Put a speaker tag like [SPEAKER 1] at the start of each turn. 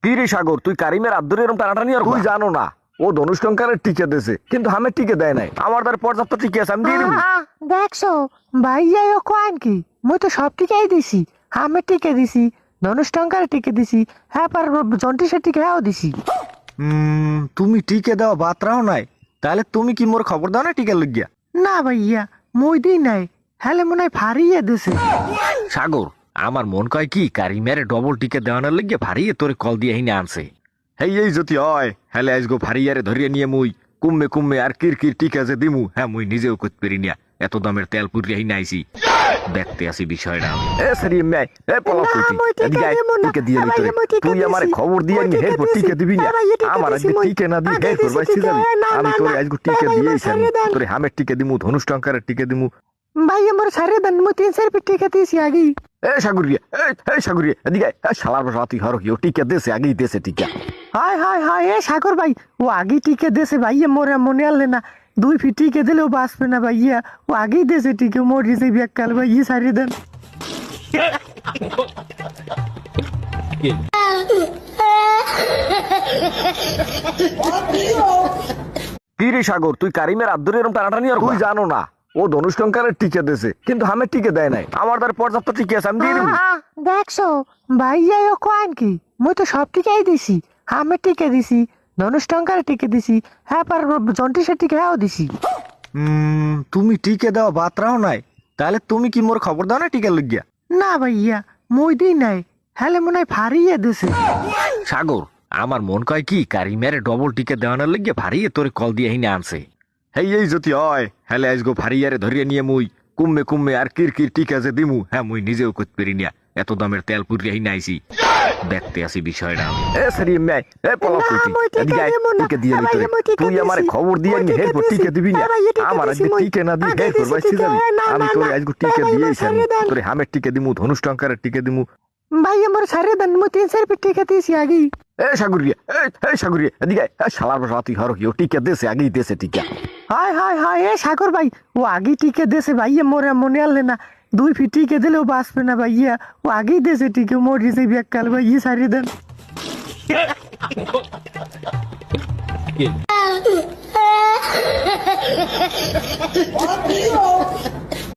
[SPEAKER 1] কি রে সাগর, তুই কারিমের আব্দুর এরকম টানাটানি আর তুই জানো না ও ধনুষ টঙ্কারের টিকে দিয়েছে, কিন্তু আমি টিকে দেয় নাই। আমার দ্বারা পর্যাপ্ত টিকে আছে, আমি দিয়ে দিব।
[SPEAKER 2] দেখছো ভাইয়া ও কয়েন কি মুই তো সব টিকাই দিছি। আমি টিকে দিছি, ধনুষ টঙ্কারে টিকে দিছি, হ্যাঁ পার জন্টি সে টিকে হ্যাঁ দিছি।
[SPEAKER 1] তুমি টিকে দেওয়া বাতরাও নাই, তাহলে তুমি কি মোর খবর দাও না টিকে লইয়া?
[SPEAKER 2] না ভাইয়া মই দিই নাই, হ্যালে মনে হয় ফারিয়ে দিছে।
[SPEAKER 1] সাগর, আমার মন কয় কি কারিমের ডবল টিকে দেওয়ানোর লিগে ভারিয়ে তোরে কল দিয়ে হিনে আনছে। হেই এই যদি হয় হ্যালে আজগো ভারিয়ারে ধরিয়ে নিয়ে মুই কুম্মে কুম্মে আর কির কির টিকা যে দিমু, হ্যাঁ মুই নিজেও করতে পারি না। এত দামের তেল পুরিয়ে হিনে আইছি, দেখতে আসি বিষয়টা। এ সরি মে এ পলা কইতি এদিকে আয়, টিকে দিয়ে লই তোরে। তুই আমারে খবর দিয়ে নি হেরপর টিকে দিবি না। আমার আজ টিকে না দি হেরপর বাইছি যাবি। আমি তোরে আজগো টিকে দিয়েইছি, তোরে হামের টিকে দিমু, ধনুষ টঙ্কারের টিকে দিমু।
[SPEAKER 2] ভাই আমার সারে দেন মই 300 রুপিয়া টিকা দিয়েছি আগেই।
[SPEAKER 1] এ সাগরিয়া, এই সাগরিয়া এদিকে আয়। শালার বসা তুই হর কি ও টিকে দেছে, আগেই দেছে টিকা।
[SPEAKER 2] হায় হায় হায় এ সাগর ভাই, ও আগেই টিকে দেছে ভাইয়া, মোরে মনে আনলে না। 2 ফিট টিকে দিলেও বাঁচবে না ভাইয়া, ও আগেই দেছে টিকে, মরে যাবি এককাল ভাইয়া সারিয়ে দেন।
[SPEAKER 1] কি রে সাগর, তুই কারিমের আব্দুর এরকম টানাটানি আর তুই জানো না ও ধনুষ টঙ্কারের টিকে দিয়েছে, কিন্তু আমি টিকে দেয় নাই। আমার দ্বারা পর্যাপ্ত টিকে আছে, আমি দিয়ে দিব।
[SPEAKER 2] দেখছো ভাইয়া ও কয়েন কি মুই তো সব টিকাই দিছি। আমি টিকে দিছি, ধনুষ টঙ্কারে টিকে দিছি, হ্যাঁ পার জন্টি সে টিকে হ্যাঁ দিছি।
[SPEAKER 1] তুমি টিকে দেওয়া বাতরাও নাই, তাহলে তুমি কি মোর খবর দাও না টিকে লইয়া?
[SPEAKER 2] না ভাইয়া মই দিই নাই, হ্যালে মনে হয় ফারিয়ে দিছে।
[SPEAKER 1] সাগর, আমার মন কয় কি কারিমের ডবল টিকে দেওয়ানোর লিগে ভারিয়ে তোরে কল দিয়ে হিনে আনছে। হেই এই যদি হয় হ্যালে আজগো ভারিয়ারে ধরিয়ে নিয়ে মুই কুম্মে কুম্মে আর কির কির টিকা যে দিমু, হ্যাঁ মুই নিজেও করতে পারি না। এত দামের তেল পুরিয়ে হিনে আইছি, দেখতে আসি বিষয়টা। এ সরি মে এ পলা কইতি এদিকে আয়, টিকে দিয়ে লই তোরে। তুই আমারে খবর দিয়ে নি হেরপর টিকে দিবি না। আমার আজ টিকে না দি হেরপর বাইছি যাবি। আমি তোরে আজগো টিকে দিয়েইছি, তোরে হামের টিকে দিমু, ধনুষ টঙ্কারের টিকে দিমু।
[SPEAKER 2] ভাই আমার সারে দেন মই 300 রুপিয়া টিকা দিয়েছি আগেই।
[SPEAKER 1] এ সাগরিয়া, এই সাগরিয়া এদিকে আয়। শালার বসা তুই হর কি ও টিকে দেছে, আগেই দেছে টিকা।
[SPEAKER 2] হায় হায় হায় এ সাগর ভাই, ও আগেই টিকে দেছে ভাইয়া, মোরে মনে আনলে না। 2 ফিট টিকে দিলেও বাঁচবে না ভাইয়া, ও আগেই দেছে টিকে, মরে যাবি এককাল ভাইয়া সারিয়ে দেন।